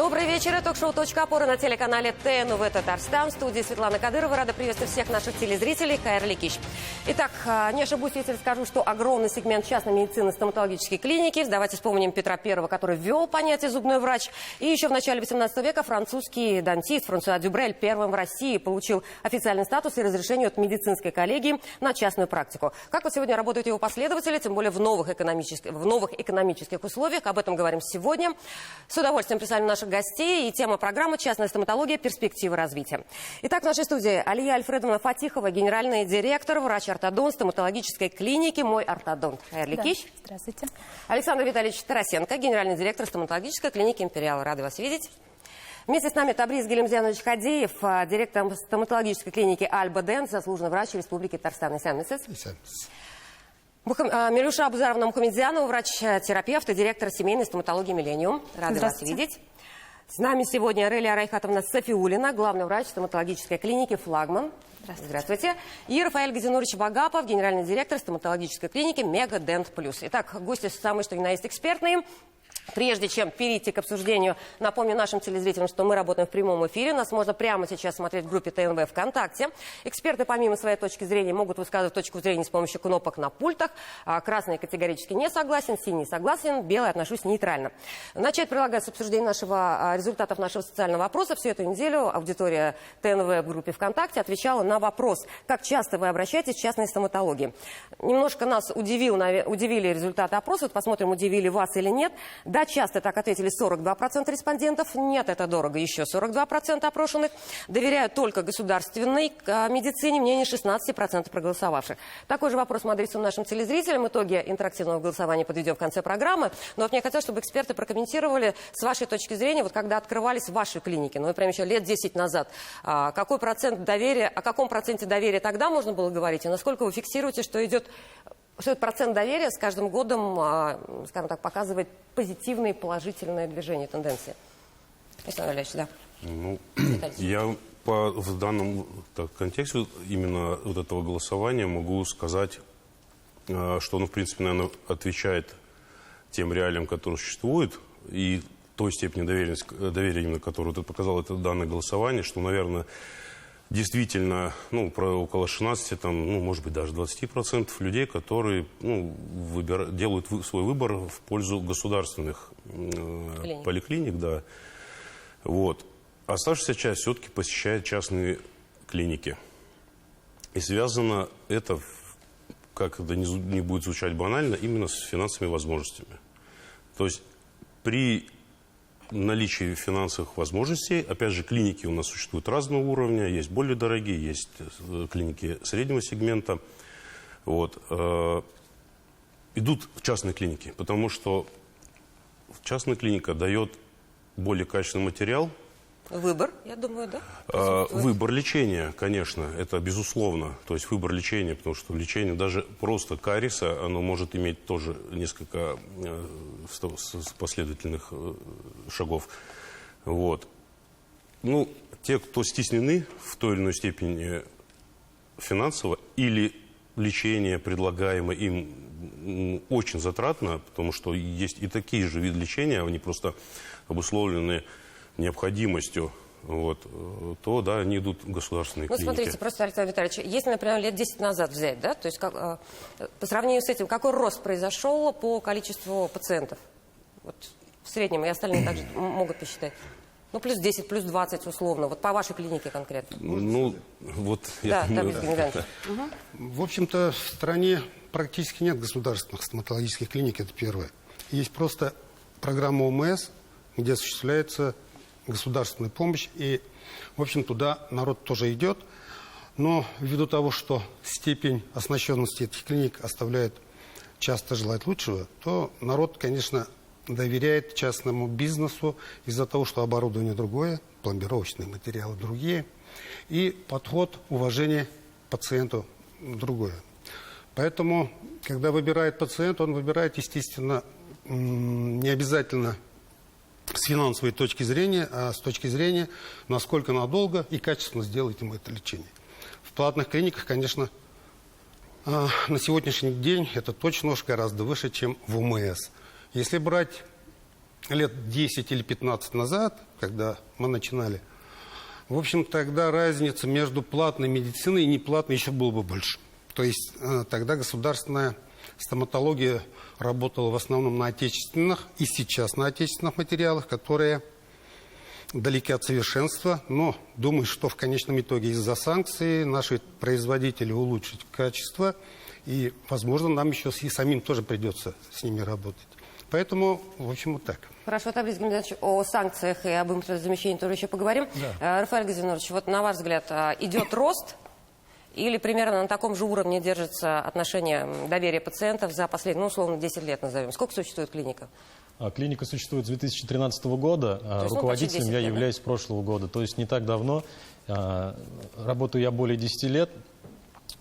Добрый вечер. Это ток-шоу «Точка опоры» на телеканале ТНВ Татарстан. В студии Светлана Кадырова. Рада приветствовать всех наших телезрителей. Кайрли Кич. Итак, не ошибусь, если скажу, что огромный сегмент частной медицины, стоматологической клиники. Давайте вспомним Петра I, который ввел понятие «зубной врач». И еще в начале 18 века французский дантист Франсуа Дюбрель первым в России получил официальный статус и разрешение от медицинской коллегии на частную практику. Как вот сегодня работают его последователи, тем более в новых экономических условиях. Об этом говорим сегодня. С удовольствием представим наших гостей, и тема программы «Частная стоматология. Перспективы развития». Итак, в нашей студии Алия Альфредовна Фатихова, генеральный директор, врач-ортодонт стоматологической клиники «Мой ортодонт». Да. Здравствуйте. Александр Витальевич Тарасенко, генеральный директор стоматологической клиники «Империал». Рады вас видеть. Вместе с нами Табриз Гелимзянович Хадеев, директор стоматологической клиники «Альба Дент», заслуженный врач Республики Татарстан. Милюша Абузаровна Мухамедзянова, врач-терапевт и директор семейной стоматологии «Миллениум». Рады вас видеть. С нами сегодня Релия Райхатовна Сафиуллина, главный врач стоматологической клиники «Флагман». Здравствуйте. И Рафаэль Газинурович Вагапов, генеральный директор стоматологической клиники «Мега Дент Плюс». Итак, гости самые что ни на есть экспертные. Прежде чем перейти к обсуждению, напомню нашим телезрителям, что мы работаем в прямом эфире. Нас можно прямо сейчас смотреть в группе ТНВ ВКонтакте. Эксперты, помимо своей точки зрения, могут высказывать точку зрения с помощью кнопок на пультах. Красный категорически не согласен, синий согласен, белый отношусь нейтрально. Начать предлагаю с обсуждения результатов нашего социального опроса. Всю эту неделю аудитория ТНВ в группе ВКонтакте отвечала на вопрос, как часто вы обращаетесь к частной стоматологии. Немножко нас удивили результаты опроса. Вот посмотрим, удивили вас или нет. Да, часто так ответили 42% респондентов. Нет, это дорого, еще 42% опрошенных. Доверяют только государственной медицине, мнение 16% проголосовавших. Такой же вопрос мы адресуем нашим телезрителям. Итоги интерактивного голосования подведем в конце программы. Но вот мне хотелось, чтобы эксперты прокомментировали с вашей точки зрения, вот когда открывались ваши клиники, ну, например, еще лет 10 назад, какой процент доверия, о каком проценте доверия тогда можно было говорить, и насколько вы фиксируете, что идет... Что этот процент доверия с каждым годом, скажем так, показывает позитивные, положительные движения, тенденции? Александр Валерьевич, да. Ну, я в данном контексте именно вот этого голосования могу сказать, что оно, в принципе, наверное, отвечает тем реалиям, которые существуют, и той степени доверия, именно которую вот показало это данное голосование, что, наверное, действительно, ну, около 16, там, ну, может быть, даже 20% людей, которые, ну, делают свой выбор в пользу государственных поликлиник, да. Вот. Оставшаяся часть все-таки посещает частные клиники. И связано это, как это не будет звучать банально, именно с финансовыми возможностями. То есть при наличие финансовых возможностей, опять же, клиники у нас существуют разного уровня, есть более дорогие, есть клиники среднего сегмента. Вот. Идут в частные клиники, потому что частная клиника дает более качественный материал. Выбор, я думаю, да? Выбор лечения, конечно, это безусловно. То есть выбор лечения, потому что лечение даже просто кариеса, оно может иметь тоже несколько последовательных шагов. Вот. Ну, те, кто стеснены в той или иной степени финансово, или лечение, предлагаемое им, очень затратно, потому что есть и такие же виды лечения, они просто обусловлены необходимостью, вот, то, да, они идут в государственные клиники. Ну, смотрите, просто, Александр Витальевич, если, например, лет 10 назад взять, да, то есть по сравнению с этим, какой рост произошел по количеству пациентов? Вот, в среднем, и остальные также могут посчитать. Ну, плюс 10, плюс 20, условно, вот по вашей клинике конкретно. Ну, вот... Да, В общем-то, в стране практически нет государственных стоматологических клиник, это первое. Есть просто программа ОМС, где осуществляется государственная помощь, и, в общем, туда народ тоже идет. Но ввиду того, что степень оснащенности этих клиник оставляет часто желать лучшего, то народ, конечно, доверяет частному бизнесу из-за того, что оборудование другое, пломбировочные материалы другие, и подход, уважение к пациенту другое. Поэтому, когда выбирает пациент, он выбирает, естественно, не обязательно с финансовой точки зрения, а с точки зрения, насколько надолго и качественно сделать ему это лечение. В платных клиниках, конечно, на сегодняшний день это точно уж гораздо выше, чем в ОМС. Если брать лет 10 или 15 назад, когда мы начинали, в общем, тогда разница между платной медициной и неплатной еще была бы больше. То есть тогда государственная стоматология работала в основном на отечественных и сейчас на отечественных материалах, которые далеки от совершенства, но думаю, что в конечном итоге из-за санкций наши производители улучшат качество, и, возможно, нам еще и самим тоже придется с ними работать. Поэтому, в общем, вот так. Хорошо, Табриз Гамиданович, о санкциях и об импортозамещении тоже еще поговорим. Да. Рафаэль Газинурович, вот на ваш взгляд, идет рост или примерно на таком же уровне держится отношение доверия пациентов за последние, условно, 10 лет назовем? Сколько существует клиника? Клиника существует с 2013 года, руководителем я являюсь с прошлого года, то есть не так давно. Работаю я более 10 лет,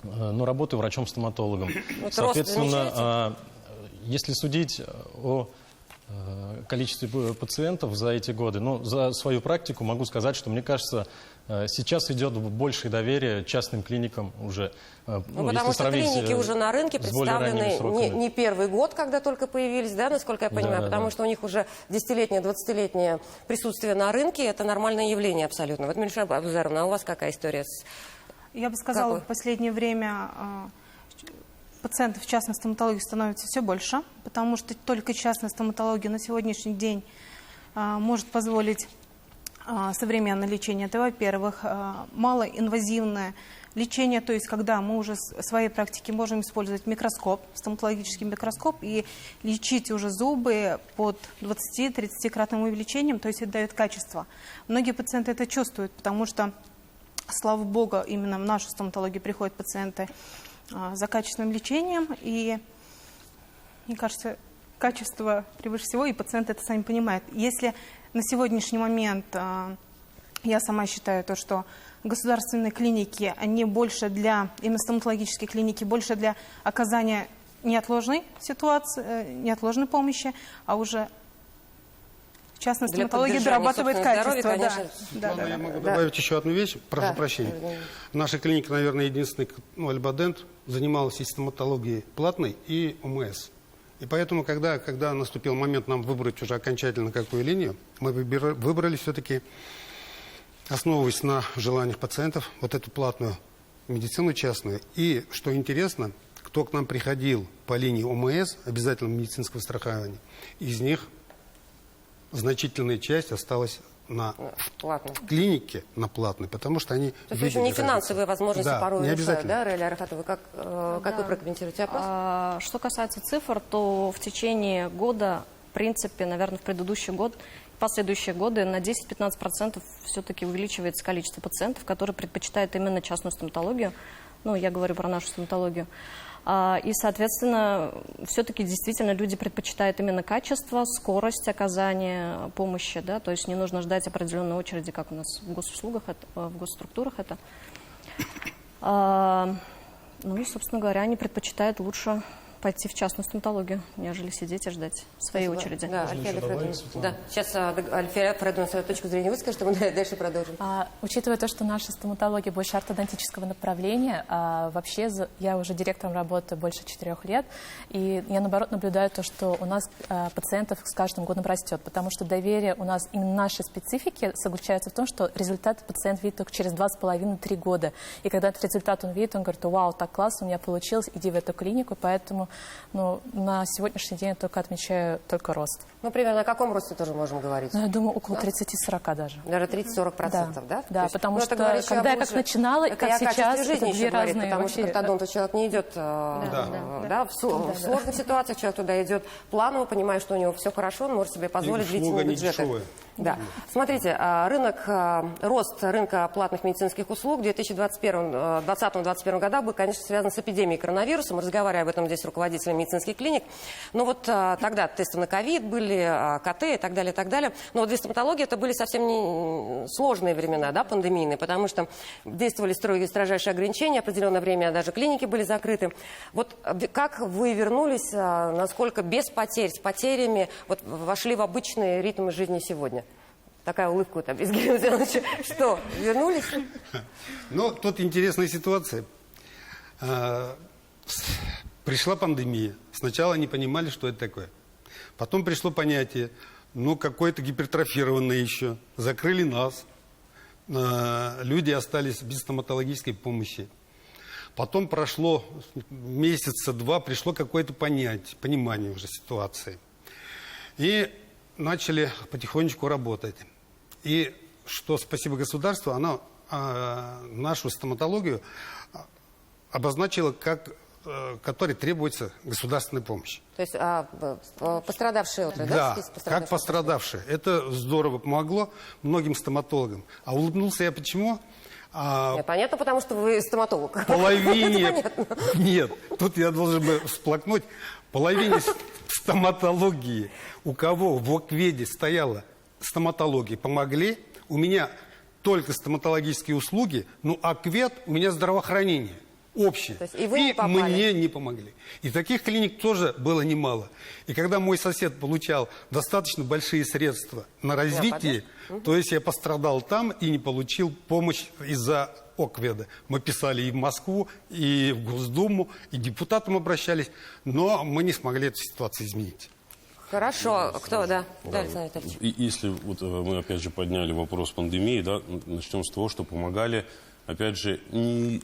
но работаю врачом-стоматологом. Вот соответственно, если судить о количестве пациентов за эти годы, за свою практику могу сказать, что, мне кажется, сейчас идет большее доверие частным клиникам уже. Потому что клиники уже на рынке представлены не первый год, когда только появились, да, насколько я понимаю, потому что у них уже 10-летнее, 20-летнее присутствие на рынке, это нормальное явление абсолютно. Вот, Мильша Абузаровна, а у вас какая история? Я бы сказала, в последнее время пациентов в частной стоматологии становится все больше, потому что только частная стоматология на сегодняшний день может позволить современное лечение. Это, во-первых, малоинвазивное лечение, то есть когда мы уже в своей практике можем использовать микроскоп, стоматологический микроскоп, и лечить уже зубы под 20-30-кратным увеличением, то есть это дает качество. Многие пациенты это чувствуют, потому что, слава богу, именно в нашу стоматологию приходят пациенты за качественным лечением, и, мне кажется, качество превыше всего, и пациенты это сами понимают. Если на сегодняшний момент я сама считаю то, что государственные клиники, они больше для, именно стоматологические клиники, больше для оказания неотложной ситуации, неотложной помощи, а уже частная стоматология дорабатывает качество. Я могу добавить еще одну вещь, прошу прощения. Наша клиника, наверное, единственная, Альбадент, занималась и стоматологией платной, и ОМС. И поэтому, когда наступил момент нам выбрать уже окончательно какую линию, мы выбрали все-таки, основываясь на желаниях пациентов, вот эту платную медицину частную. И, что интересно, кто к нам приходил по линии ОМС, обязательно медицинского страхования, из них значительная часть осталась на клинике, на платной, потому что они... То есть не финансовые возможности порой не решают, да, Раиля Арыхатовна? Как вы прокомментируете вопрос? Что касается цифр, то в течение года, в принципе, наверное, в предыдущий год, последующие годы на 10-15% все-таки увеличивается количество пациентов, которые предпочитают именно частную стоматологию. Я говорю про нашу стоматологию. И, соответственно, все-таки действительно люди предпочитают именно качество, скорость оказания помощи, да, то есть не нужно ждать определенной очереди, как у нас в госуслугах, в госструктурах это. И, собственно говоря, они предпочитают лучше пойти в частную стоматологию, нежели сидеть и ждать своей очереди. Да, Альфия Фредовна. Да, сейчас Альфия Фредовна свою точку зрения выскажет, мы дальше продолжим. Учитывая то, что наша стоматология больше ортодонтического направления, вообще я уже директором работаю больше 4 лет, и я, наоборот, наблюдаю то, что у нас пациентов с каждым годом растет, потому что доверие у нас именно нашей специфики заключается в том, что результат пациент видит только через 2,5-3 года. И когда этот результат он видит, он говорит: вау, так классно, у меня получилось, иди в эту клинику, поэтому на сегодняшний день я только отмечаю только рост. Примерно о каком росте тоже можем говорить? Я думаю, около 30-40 даже. Даже 30-40%, да? Да, потому что когда я как начинала, и как сейчас, это две разные потому что к ортодонту человек не идет в сложных ситуациях, человек туда идет планово, понимая, что у него все хорошо, он может себе позволить длительные бюджеты. Да. Смотрите, рост рынка платных медицинских услуг в 2020-2021 годах был, конечно, связан с эпидемией коронавируса. Мы разговаривали об этом здесь с руководителями медицинских клиник. Но вот тогда тесты на ковид были, КТ и так далее, и так далее. Но вот для стоматологии это были совсем не сложные времена, да, пандемийные, потому что действовали строжайшие ограничения, определенное время даже клиники были закрыты. Вот как вы вернулись, насколько без потерь, с потерями, вот вошли в обычные ритмы жизни сегодня? Такая улыбка у Табриз Гамидановича. Что, вернулись? Тут интересная ситуация. Пришла пандемия. Сначала не понимали, что это такое. Потом пришло понятие ну, какой-то гипертрофированный еще. Закрыли нас. Люди остались без стоматологической помощи. Потом прошло месяца два, пришло какое-то понимание уже ситуации. И начали потихонечку работать. И что спасибо государству, оно нашу стоматологию обозначило как которой требуется государственная помощь. То есть пострадавшие отрасли, да? Да, как пострадавшие. Это здорово помогло многим стоматологам. А улыбнулся я почему? Нет, понятно, потому что вы стоматолог. Половине... Нет, тут я должен бы всплакнуть. Половине стоматологии, у кого в ОКВЕДе стояла стоматология, помогли. У меня только стоматологические услуги, ну, ОКВЕД, у меня здравоохранение. Общее. И вы не попали. Мне не помогли. И таких клиник тоже было немало. И когда мой сосед получал достаточно большие средства на развитие, то есть я пострадал там и не получил помощь из-за ОКВЕДа. Мы писали и в Москву, и в Госдуму, и депутатам обращались, но мы не смогли эту ситуацию изменить. Хорошо. Кто, да? Да, Александр Витальевич. И если вот мы опять же подняли вопрос пандемии, да, начнем с того, что помогали, опять же, не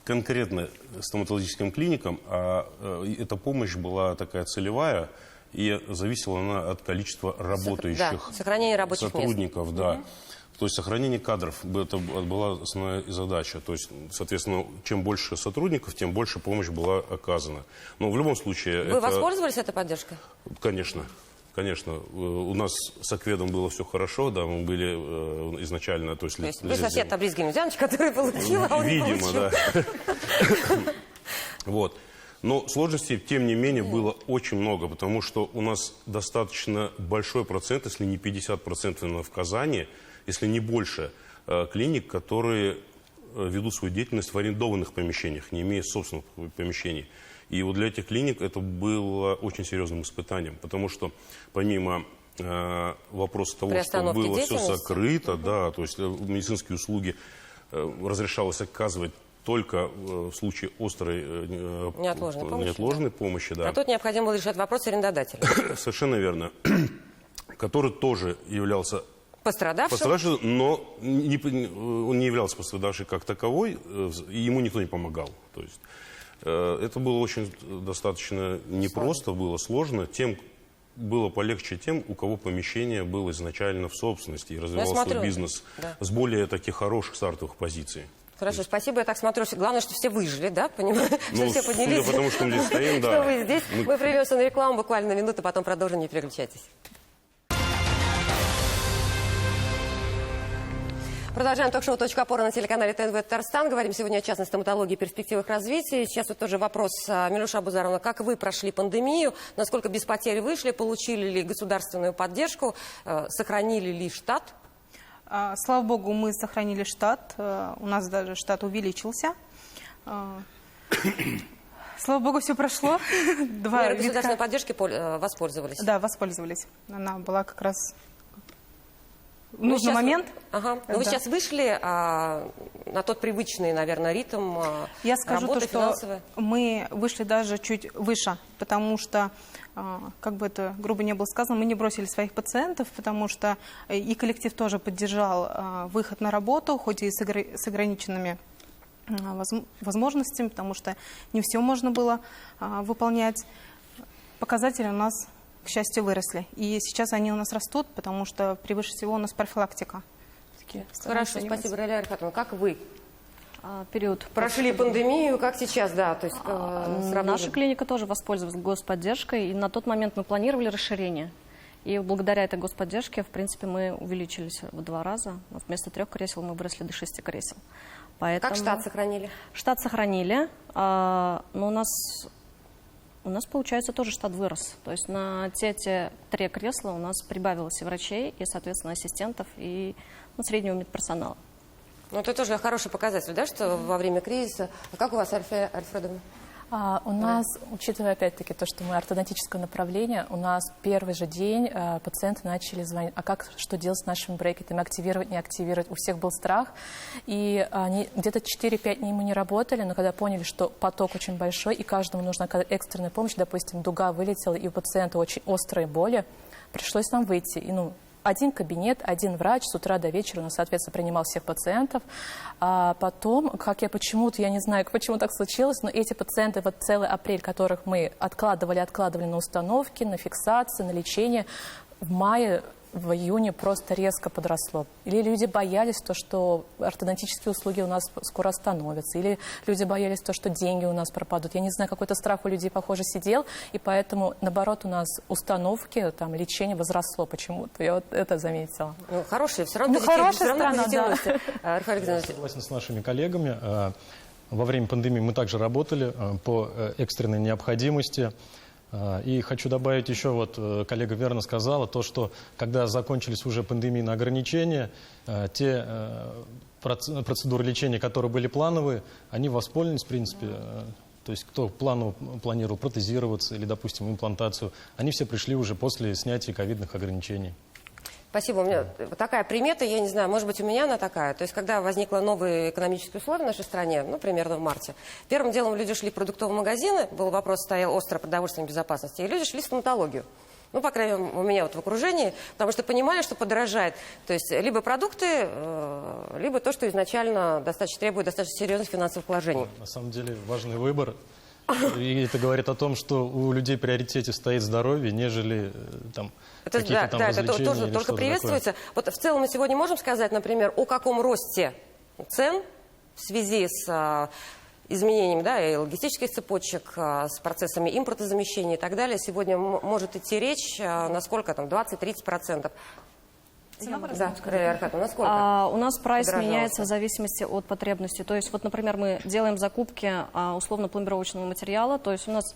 конкретно стоматологическим клиникам, а эта помощь была такая целевая, и зависела она от количества работающих сохранение рабочих сотрудников. Мест. Да. То есть сохранение кадров, это была основная задача. То есть, соответственно, чем больше сотрудников, тем больше помощь была оказана. Но в любом случае... Вы воспользовались этой поддержкой? Конечно. Конечно, у нас с ОКВЕДом было все хорошо, да, мы были изначально... То есть вы сосед Табриз Гельмудзянович, который получил, а он не получил. Видимо, да. Вот. Но сложностей, тем не менее, было очень много, потому что у нас достаточно большой процент, если не 50% в Казани, если не больше, клиник, которые ведут свою деятельность в арендованных помещениях, не имея собственных помещений. И вот для этих клиник это было очень серьезным испытанием, потому что помимо вопроса того, что было все закрыто, да, то есть медицинские услуги разрешалось оказывать только в случае острой неотложной помощи. Да. А тут необходимо было решать вопрос арендодателя. Совершенно верно. Который тоже являлся пострадавшим, но он не являлся пострадавшим как таковой, и ему никто не помогал. То есть это было очень достаточно непросто, было сложно. Тем было полегче тем, у кого помещение было изначально в собственности и развивался свой бизнес с более таких хороших стартовых позиций. Хорошо, спасибо. Я так смотрю, главное, что все выжили, да? Понимаю, что все поднялись. Потому что мы здесь стоим, да. Что вы здесь. Мы прервемся на рекламу буквально на минуту, потом продолжим, не переключайтесь. Продолжаем ток-шоу «Точка опоры» на телеканале ТНВ Татарстан. Говорим сегодня о частной стоматологии и перспективах развития. Сейчас вот тоже вопрос Милуша Абузаровна. Как вы прошли пандемию? Насколько без потерь вышли? Получили ли государственную поддержку? Сохранили ли штат? Слава богу, мы сохранили штат. У нас даже штат увеличился. Слава богу, все прошло. Меры государственной поддержки воспользовались? Да, воспользовались. Она была как раз... В нужный момент. Ага. Но вы сейчас вышли на тот привычный, наверное, ритм Я скажу работы что мы вышли даже чуть выше, потому что, как бы это грубо не было сказано, мы не бросили своих пациентов, потому что и коллектив тоже поддержал выход на работу, хоть и с ограниченными возможностями, потому что не все можно было выполнять. Показатели у нас, к счастью, выросли. И сейчас они у нас растут, потому что превыше всего у нас профилактика. Хорошо, спасибо, Ралия Арифатовна. Как вы период прошли пандемию, как сейчас, да? То есть, наша клиника тоже воспользовалась господдержкой, и на тот момент мы планировали расширение. И благодаря этой господдержке, в принципе, мы увеличились в 2 раза. Вместо 3 кресел мы выросли до 6 кресел. Поэтому... Как штат сохранили? Штат сохранили, но у нас, получается, тоже штат вырос. То есть на те 3 кресла у нас прибавилось и врачей, и, соответственно, ассистентов, и среднего медперсонала. Ну, это тоже хороший показатель, да, что во время кризиса... А как у вас, Альфредовна? У нас, учитывая опять-таки то, что мы ортодонтическое направление, у нас первый же день пациенты начали звонить, а как, что делать с нашими брекетами, активировать, не активировать. У всех был страх, и они где-то 4-5 дней мы не работали, но когда поняли, что поток очень большой, и каждому нужна экстренная помощь, допустим, дуга вылетела, и у пациента очень острые боли, Пришлось нам выйти. И, один кабинет, один врач с утра до вечера, соответственно, принимал всех пациентов. А потом, я не знаю, почему так случилось, но эти пациенты, вот целый апрель, которых мы откладывали на установки, на фиксации, на лечение, в мае, в июне просто резко подросло. Или люди боялись что ортодонтические услуги у нас скоро остановятся, или люди боялись что деньги у нас пропадут. Я не знаю, какой-то страх у людей, похоже, сидел, и поэтому, наоборот, у нас установки, лечение возросло почему-то. Я вот это заметила. Хорошая, все равно хорошая страна, да. Я согласен с нашими коллегами. Во время пандемии мы также работали по экстренной необходимости. И хочу добавить еще, коллега верно сказала, то, что когда закончились уже пандемийные ограничения, те процедуры лечения, которые были плановые, они воспользовались, в принципе, то есть кто планировал протезироваться или, допустим, имплантацию, они все пришли уже после снятия ковидных ограничений. Спасибо. У меня такая примета, я не знаю, может быть, у меня она такая. То есть, когда возникли новые экономические условия в нашей стране, примерно в марте, первым делом люди шли в продуктовые магазины, был вопрос, стоял остро продовольственной безопасности, и люди шли в стоматологию. По крайней мере, у меня в окружении, потому что понимали, что подорожает. То есть, либо продукты, либо то, что изначально требует достаточно серьезных финансовых вложений. На самом деле, важный выбор. И это говорит о том, что у людей в приоритете стоит здоровье, нежели какие-то развлечения. Это тоже только приветствуется. Вот в целом мы сегодня можем сказать, например, о каком росте цен в связи с изменением и логистических цепочек, с процессами импортозамещения и так далее. Сегодня может идти речь, насколько 20-30%. Да, у нас прайс меняется в зависимости от потребностей. То есть, например, мы делаем закупки условно-пломбировочного материала, то есть у нас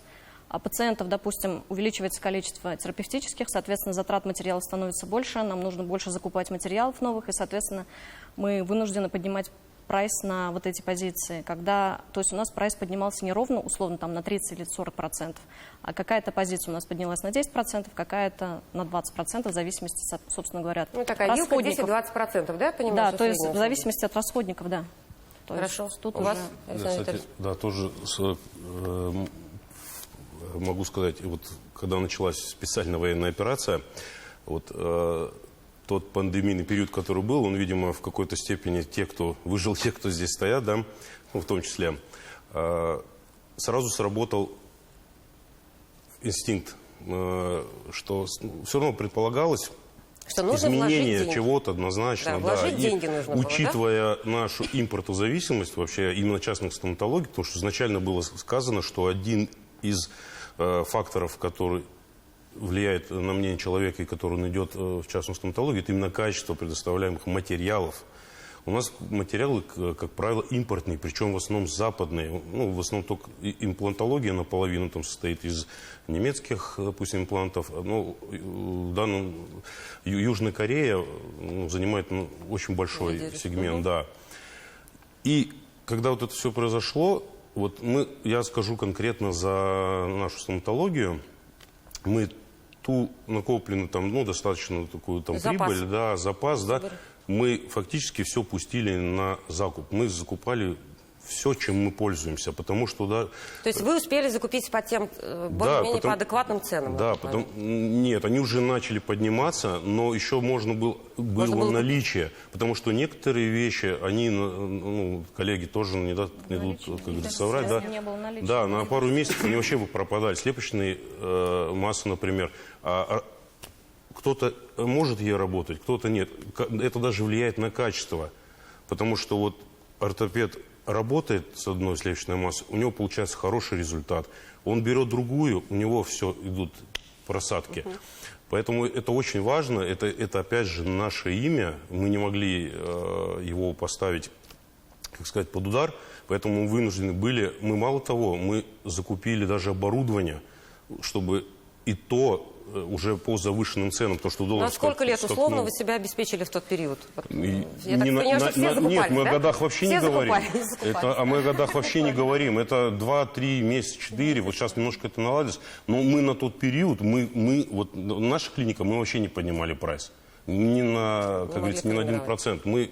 пациентов, допустим, увеличивается количество терапевтических, соответственно, затрат материала становится больше, нам нужно больше закупать материалов новых, и, соответственно, мы вынуждены поднимать прайс на эти позиции, то есть у нас прайс поднимался не ровно, условно, на 30 или 40%, а какая-то позиция у нас поднялась на 10%, какая-то на 20%, в зависимости, собственно говоря, от такая вилка 10-20%, да, понимаешь? Да, то есть в зависимости от расходников, да. Хорошо. Тут у вас, кстати, тоже могу сказать, когда началась специальная военная операция, тот пандемийный период, который был, он, видимо, в какой-то степени те, кто выжил, те, кто здесь стоят, в том числе, сразу сработал инстинкт, что все равно предполагалось что изменение чего-то однозначно. Деньги нужно учитывая нашу импортозависимость, вообще именно частных стоматологий, потому что изначально было сказано, что один из факторов, который влияет на мнение человека, и который он идет в частную стоматологию, это именно качество предоставляемых материалов. У нас материалы, как правило, импортные, причем в основном западные. В основном только имплантология наполовину состоит из немецких, допустим, имплантов. В данном Южная Корея занимает очень большой сегмент, да. И когда это все произошло, я скажу конкретно за нашу стоматологию, мы ту накопленную достаточно такую прибыль, запас, мы фактически все пустили на закуп. Мы закупали все, чем мы пользуемся, потому что... То есть вы успели закупить по тем, более-менее по адекватным ценам? Да, нет, они уже начали подниматься, но еще было наличие, потому что некоторые вещи, они, коллеги тоже не дадут, как говорится, соврать, на пару месяцев они вообще бы пропадали. Слепочные массы, например, кто-то может ей работать, кто-то нет. Это даже влияет на качество, потому что ортопед работает с одной слепочной массой, у него получается хороший результат. Он берет другую, у него все идут просадки. Поэтому это очень важно, это опять же наше имя, мы не могли его поставить, как сказать, под удар, поэтому мы вынуждены были, мало того, мы закупили даже оборудование, чтобы и то уже по завышенным ценам, то, что доллар... На сколько лет условно вы себя обеспечили в тот период? Я так понимаю, что все закупались, нет, мы о годах вообще не говорим. Мы о годах вообще не говорим. Это 2-3 месяца, 4. Сейчас немножко это наладилось. Но мы на тот период, наша клиника, мы вообще не поднимали прайс. Ни на, как говорится, ни на 1%. Мы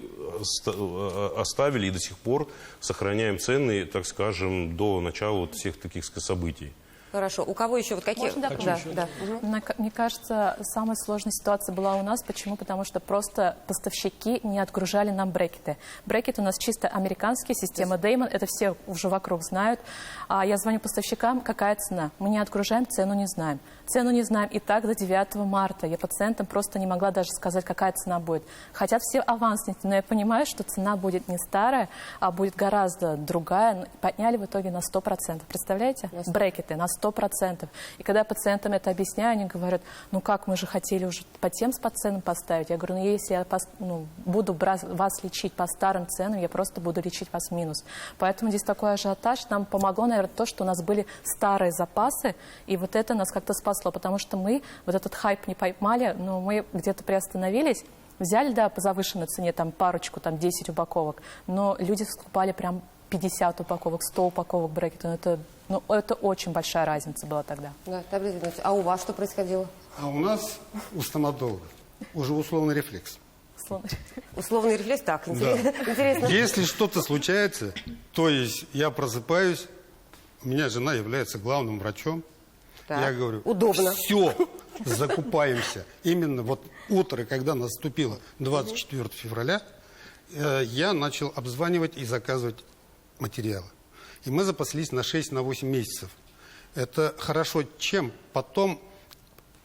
оставили и до сих пор сохраняем цены, так скажем, до начала всех таких событий. Хорошо. У кого еще? Вот какие? Можно дополнить? Да. Угу. Мне кажется, самая сложная ситуация была у нас. Почему? Потому что просто поставщики не отгружали нам брекеты. Брекеты у нас чисто американские, система Деймон. Это все уже вокруг знают. А я звоню поставщикам, какая цена? Мы не отгружаем, цену не знаем. Цену не знаем. И так до 9 марта. Я пациентам просто не могла даже сказать, какая цена будет. Хотят все авансники, но я понимаю, что цена будет не старая, а будет гораздо другая. Подняли в итоге на 100%. Представляете? Брекеты на 100%. И когда пациентам это объясняю, они говорят, ну как, мы же хотели уже по тем ценам поставить. Я говорю, ну если я буду вас лечить по старым ценам, я просто буду лечить вас в минус. Поэтому здесь такой ажиотаж. Нам помогло, наверное, то, что у нас были старые запасы, и вот это нас как-то спасло, потому что мы вот этот хайп не поймали, но мы где-то приостановились, взяли, да, по завышенной цене, там, парочку, там, 10 упаковок, но люди скупали прям 50 упаковок, 100 упаковок брекета. Это очень большая разница была тогда. Да, а у вас что происходило? А у нас, у стоматологов, уже условный рефлекс. Условный рефлекс? Так, интересно. Если что-то случается, то есть я просыпаюсь, у меня жена является главным врачом, Так, я говорю, удобно. Все, закупаемся. Именно вот утро, когда наступило 24 февраля, я начал обзванивать и заказывать материалы. И мы запаслись на 6-8 месяцев. Это хорошо, чем потом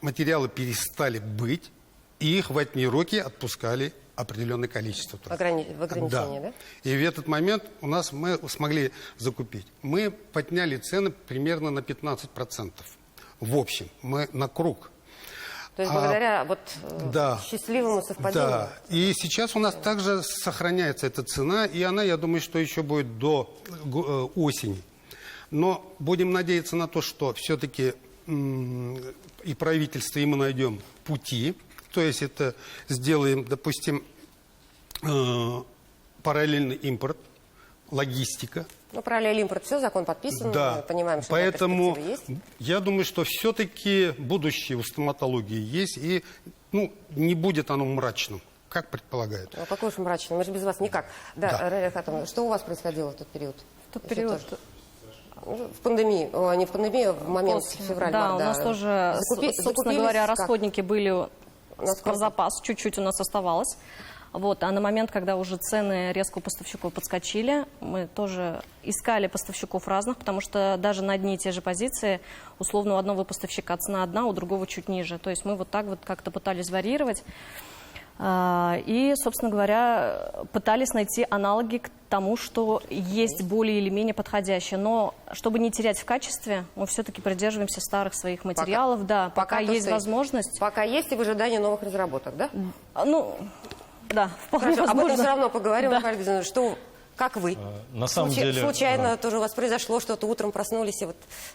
материалы перестали быть, и их в одни руки отпускали определенное количество. В ограничении, да? И в этот момент мы смогли закупить. Мы подняли цены примерно на 15%. В общем, мы на круг. То есть благодаря счастливому совпадению? Да. И сейчас у нас также сохраняется эта цена, и она, я думаю, что еще будет до осени. Но будем надеяться на то, что все-таки и правительство, и мы найдем пути. То есть это сделаем, допустим, параллельный импорт, логистика. Ну, параллельный импорт, все, закон подписан, да. Мы понимаем, что поэтому перспективы есть. Я думаю, что все-таки будущее у стоматологии есть, и не будет оно мрачным, как предполагают. Ну, какой уж мрачный, мы же без вас никак. Да, Ралия Айхатовна, что у вас происходило в тот период? В тот период... В пандемии, не в пандемии, а в момент февраля. Да, у нас тоже, собственно говоря, расходники были про запас, чуть-чуть у нас оставалось. А на момент, когда уже цены резко у поставщиков подскочили, мы тоже искали поставщиков разных, потому что даже на одни и те же позиции, условно, у одного поставщика цена одна, у другого чуть ниже. То есть мы вот так вот как-то пытались варьировать. И, собственно говоря, пытались найти аналоги к тому, что есть более или менее подходящее. Но чтобы не терять в качестве, мы все-таки придерживаемся старых своих материалов. Пока есть возможность. Пока есть и в ожидании новых разработок, да? Да, вполне возможно. Об этом все равно поговорим, Михаил, как вы? На самом деле, случайно тоже у вас произошло что-то, утром проснулись и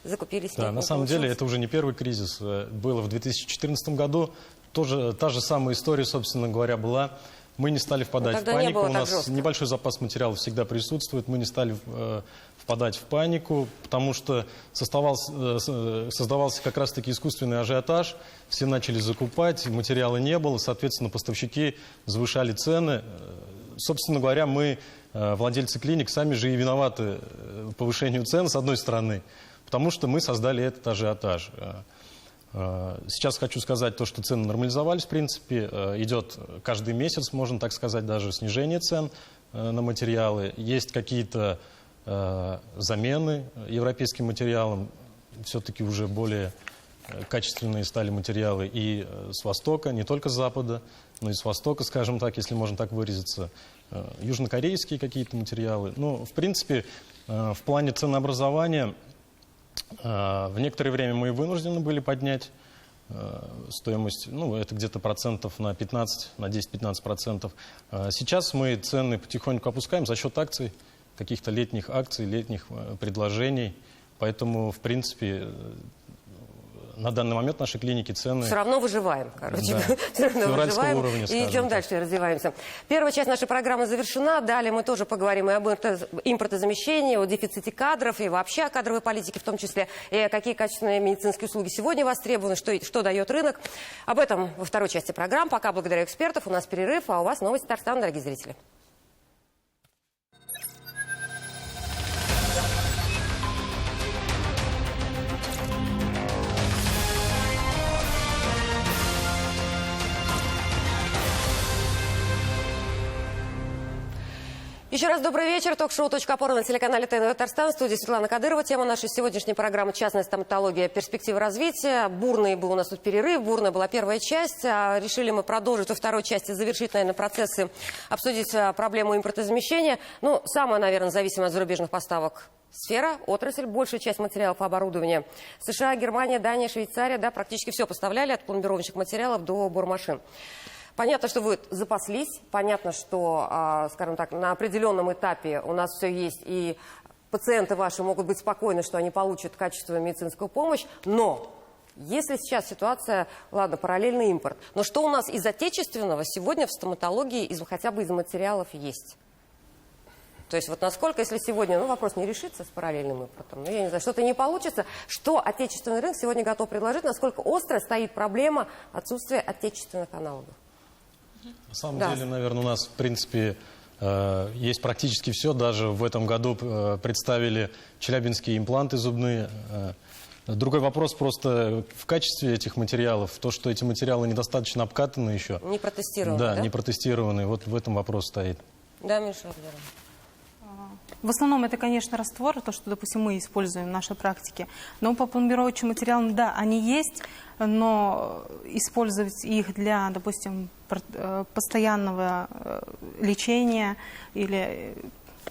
закупились? Да, на самом деле это уже не первый кризис. Было в 2014 году. Тоже та же самая история, собственно говоря, была. Мы не стали впадать в панику. У нас небольшой запас материалов всегда присутствует. Мы не стали впадать в панику, потому что создавался как раз-таки искусственный ажиотаж. Все начали закупать, материала не было. Соответственно, поставщики завышали цены. Собственно говоря, мы, владельцы клиник, сами же и виноваты повышению цен, с одной стороны, потому что мы создали этот ажиотаж. Сейчас хочу сказать то, что цены нормализовались, в принципе. Идет каждый месяц, можно так сказать, даже снижение цен на материалы. Есть какие-то замены европейским материалам. Все-таки уже более качественные стали материалы и с Востока, не только с Запада, но и с Востока, скажем так, если можно так выразиться. Южнокорейские какие-то материалы. Ну, в принципе, в плане ценообразования в некоторое время мы вынуждены были поднять стоимость, это где-то процентов на 15, на 10-15%. Сейчас мы цены потихоньку опускаем за счет акций, каких-то летних акций, летних предложений. Поэтому, в принципе, на данный момент нашей клиники цены... Все равно выживаем, короче. Да. Все равно выживаем уровня, и идем дальше, развиваемся. Первая часть нашей программы завершена. Далее мы тоже поговорим и об импортозамещении, о дефиците кадров и вообще о кадровой политике в том числе. И какие качественные медицинские услуги сегодня востребованы, что дает рынок. Об этом во второй части программы. Пока благодарю экспертов. У нас перерыв, а у вас новости Татарстана, дорогие зрители. Еще раз добрый вечер. Ток-шоу «Точка опоры» на телеканале ТНВ Татарстан. В студии Светлана Кадырова. Тема нашей сегодняшней программы «Частная стоматология. Перспективы развития». Бурный был у нас тут перерыв. Бурная была первая часть. Решили мы продолжить во второй части, завершить, наверное, процессы, обсудить проблему импортозамещения. Ну, самая, наверное, зависимая от зарубежных поставок сфера, отрасль, большая часть материалов и оборудования. США, Германия, Дания, Швейцария, да, практически все поставляли, от пломбировочных материалов до бормашин. Понятно, что вы запаслись, понятно, что, скажем так, на определенном этапе у нас все есть, и пациенты ваши могут быть спокойны, что они получат качественную медицинскую помощь, но если сейчас ситуация, ладно, параллельный импорт, но что у нас из отечественного сегодня в стоматологии, хотя бы из материалов есть? То есть вот насколько, если сегодня, вопрос не решится с параллельным импортом, я не знаю, что-то не получится, что отечественный рынок сегодня готов предложить, насколько остро стоит проблема отсутствия отечественных аналогов? На самом деле, наверное, у нас, в принципе, есть практически все. Даже в этом году представили челябинские импланты зубные. Другой вопрос просто в качестве этих материалов. То, что эти материалы недостаточно обкатаны еще. Не протестированы, да? Не протестированы. Вот в этом вопрос стоит. Да, Миша? В основном это, конечно, раствор, то, что, допустим, мы используем в нашей практике. Но по пломбировочным материалам, да, они есть, но использовать их для, допустим, постоянного лечения или,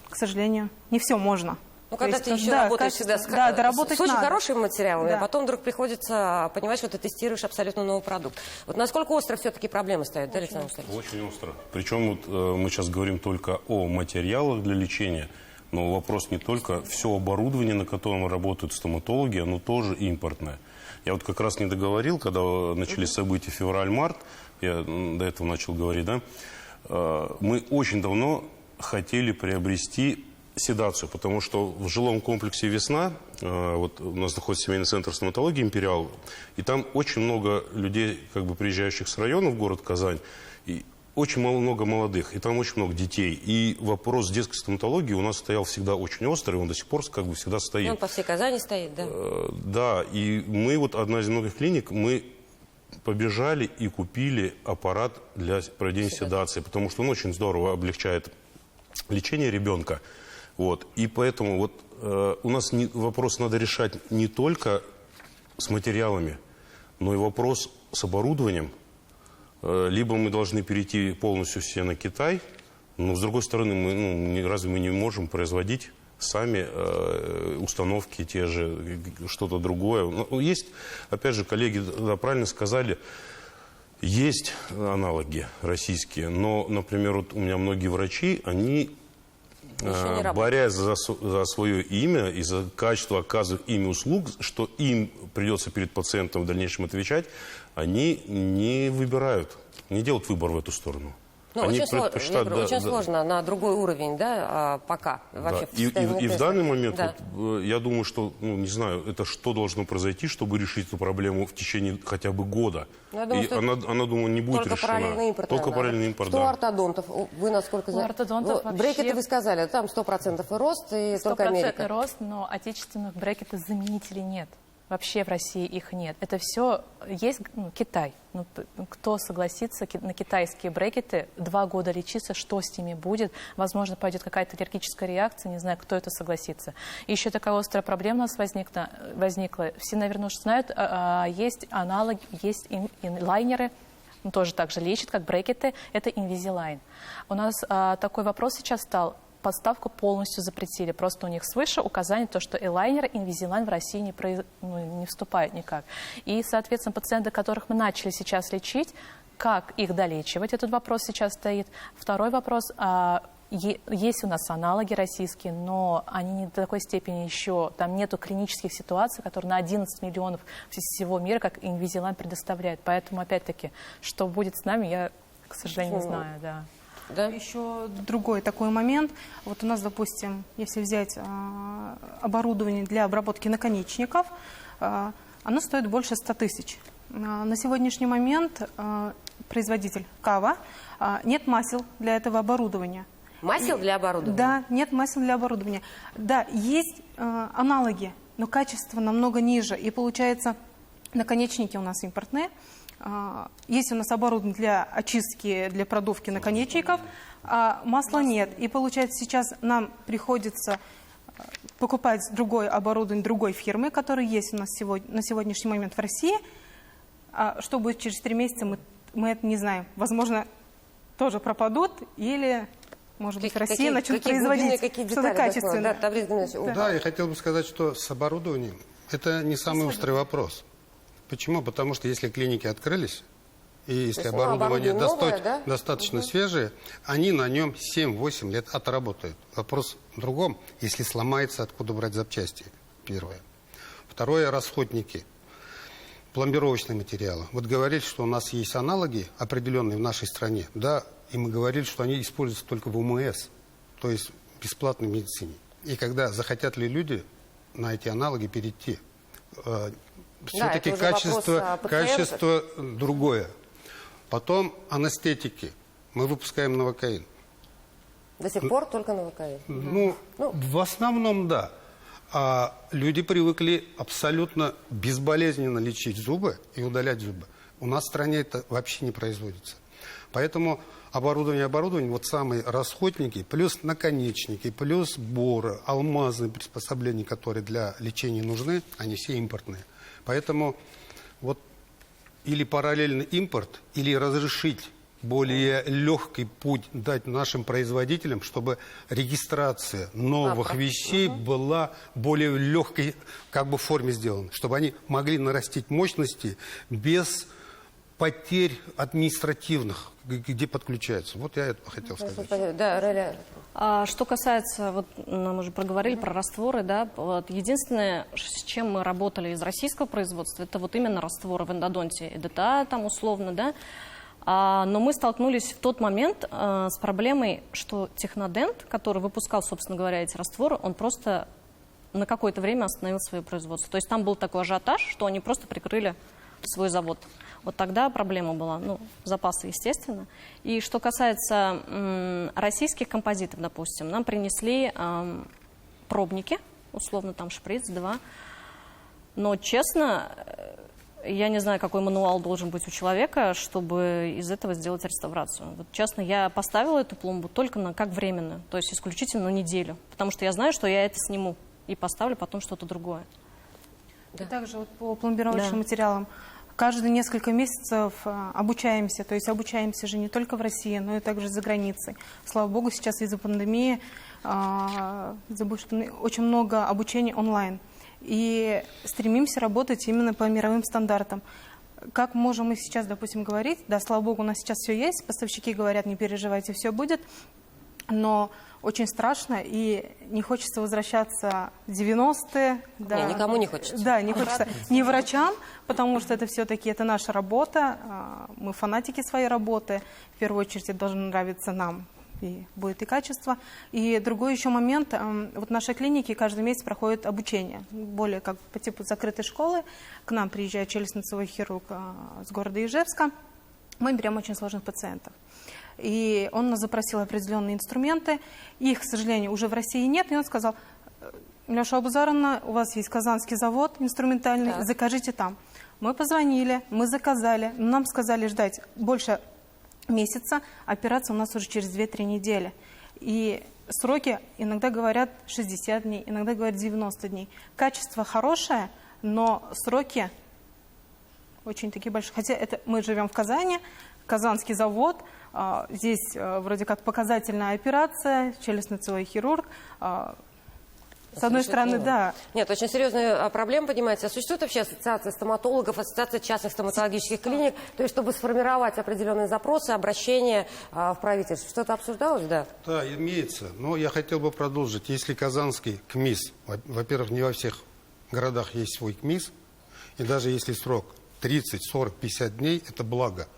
к сожалению, не все можно. Ну, когда ты еще работаешь всегда с очень хорошими материалами, а потом вдруг приходится понимать, что ты тестируешь абсолютно новый продукт. Вот насколько остро все-таки проблемы стоят, да, Александр Александрович? Очень остро. Причем вот, мы сейчас говорим только о материалах для лечения, но вопрос не только все оборудование, на котором работают стоматологи, оно тоже импортное. Я вот как раз не договорил, когда начались события февраль-март, я до этого начал говорить, да, мы очень давно хотели приобрести седацию, потому что в жилом комплексе «Весна», вот у нас находится семейный центр стоматологии «Империал», и там очень много людей, как бы приезжающих с района в город Казань, и очень много молодых, и там очень много детей. И вопрос детской стоматологии у нас стоял всегда очень острый, он до сих пор как бы всегда стоит. Он по всей Казани стоит, да? Да, и мы, вот одна из многих клиник, мы побежали и купили аппарат для проведения седации, потому что он очень здорово облегчает лечение ребенка. Вот. И поэтому вот, у нас вопрос надо решать не только с материалами, но и вопрос с оборудованием. Либо мы должны перейти полностью все на Китай, но с другой стороны, разве мы не можем производить сами установки те же, что-то другое. Ну, есть, опять же, коллеги правильно сказали, есть аналоги российские, но, например, вот у меня многие врачи, они, борясь за свое имя и за качество оказываемых ими услуг, что им придется перед пациентом в дальнейшем отвечать, они не выбирают, не делают выбор в эту сторону. Ну, они очень сложно на другой уровень, да, пока. Вообще, и в данный момент, вот, я думаю, что, не знаю, это что должно произойти, чтобы решить эту проблему в течение хотя бы года. И она, думаю, не будет решена. Параллельный импорт, только параллельный импорт, Что ортодонтов? Вы насколько знаете? Ортодонтов вообще... Брекеты вы сказали, там 100% и рост, и только Америка. 100% рост, но отечественных брекетов-заменителей нет. Вообще в России их нет. Это все есть Китай. Ну, кто согласится на китайские брекеты, 2 года лечиться, что с ними будет? Возможно, пойдет какая-то аллергическая реакция, не знаю, кто это согласится. И еще такая острая проблема у нас возникла. Все, наверное, уже знают, есть аналоги, есть инлайнеры, тоже так же лечат, как брекеты, это Invisalign. У нас такой вопрос сейчас стал. Подставку полностью запретили. Просто у них свыше указание, то, что элайнер, Invisalign в России не вступает никак. И, соответственно, пациенты, которых мы начали сейчас лечить, как их долечивать, этот вопрос сейчас стоит. Второй вопрос. Есть у нас аналоги российские, но они не до такой степени еще, там нету клинических ситуаций, которые на 11 миллионов всего мира, как Invisalign предоставляет. Поэтому, опять-таки, что будет с нами, я, к сожалению, не знаю, да. Да? Еще другой такой момент. Вот у нас, допустим, если взять оборудование для обработки наконечников, оно стоит больше 100 тысяч. На сегодняшний момент производитель Кава, нет масел для этого оборудования. Масел для оборудования? Да, нет масел для оборудования. Да, есть аналоги, но качество намного ниже. И получается, наконечники у нас импортные, есть у нас оборудование для очистки, для продувки наконечников, а масла нет. И получается, сейчас нам приходится покупать другое оборудование другой фирмы, которое есть у нас на сегодняшний момент в России. А что будет через 3 месяца, мы это не знаем. Возможно, тоже пропадут или, может быть, в России начнут производить что-то качественное. Да, я хотел бы сказать, что с оборудованием это не самый острый вопрос. Почему? Потому что если клиники открылись, и если оборудование новое, достаточно свежее, они на нем 7-8 лет отработают. Вопрос в другом. Если сломается, откуда брать запчасти? Первое. Второе, расходники. Пломбировочные материалы. Вот говорили, что у нас есть аналоги определенные в нашей стране, да, и мы говорили, что они используются только в УМС, то есть в бесплатной медицине. И когда захотят ли люди на эти аналоги перейти, все-таки качество другое. Потом анестетики. Мы выпускаем новокаин. До сих пор только новокаин? Ну, в основном, да. А люди привыкли абсолютно безболезненно лечить зубы и удалять зубы. У нас в стране это вообще не производится. Поэтому оборудование, вот самые расходники, плюс наконечники, плюс боры, алмазные приспособления, которые для лечения нужны, они все импортные. Поэтому вот или параллельный импорт, или разрешить более легкий путь дать нашим производителям, чтобы регистрация новых вещей была более легкой форме сделана, чтобы они могли нарастить мощности без потерь административных, где подключаются. Вот я это хотел сказать. Да, Реля. Что касается, вот мы уже проговорили про растворы, да, вот единственное, с чем мы работали из российского производства, это вот именно растворы в эндодонте, ЭДТА там условно, да, но мы столкнулись в тот момент с проблемой, что Технодент, который выпускал, собственно говоря, эти растворы, он просто на какое-то время остановил свое производство. То есть там был такой ажиотаж, что они просто прикрыли свой завод. Вот тогда проблема была, запасы, естественно. И что касается российских композитов, допустим, нам принесли пробники, условно там шприц, 2. Но, честно, я не знаю, какой мануал должен быть у человека, чтобы из этого сделать реставрацию. Вот, честно, я поставила эту пломбу только как временную, то есть исключительно на неделю. Потому что я знаю, что я это сниму и поставлю потом что-то другое. Да. Также вот по пломбировочным материалам. Каждые несколько месяцев обучаемся, то есть обучаемся же не только в России, но и также за границей. Слава богу, сейчас из-за пандемии очень много обучения онлайн. И стремимся работать именно по мировым стандартам. Как можем мы сейчас, допустим, говорить, да, слава богу, у нас сейчас все есть, поставщики говорят, не переживайте, все будет, но очень страшно, и не хочется возвращаться в 90-е. Да. Никому не хочется. Да, не хочется. Не врачам, потому что это все-таки это наша работа, мы фанатики своей работы. В первую очередь это должно нравиться нам, и будет и качество. И другой еще момент, вот в нашей клинике каждый месяц проходит обучение, более как по типу закрытой школы. К нам приезжает челюстно-лицевой хирург с города Ижевска. Мы берем очень сложных пациентов. И он нас запросил определенные инструменты. Их, к сожалению, уже в России нет. И он сказал: Леша Абузаровна, у вас есть Казанский завод инструментальный, закажите там. Мы позвонили, мы заказали. Нам сказали ждать больше месяца. Операция у нас уже через 2-3 недели. И сроки иногда говорят 60 дней, иногда говорят 90 дней. Качество хорошее, но сроки очень такие большие. Хотя это мы живем в Казани, Казанский завод. Здесь вроде как показательная операция, челюстно-лицевой хирург. С одной стороны, да. Нет, очень серьезная проблема поднимается. Существует вообще ассоциация стоматологов, ассоциация частных стоматологических клиник, то есть чтобы сформировать определенные запросы, обращения в правительство. Что-то обсуждалось, да? Да, имеется. Но я хотел бы продолжить. Если Казанский КМИС, во-первых, не во всех городах есть свой КМИС, и даже если срок 30, 40, 50 дней, это благо,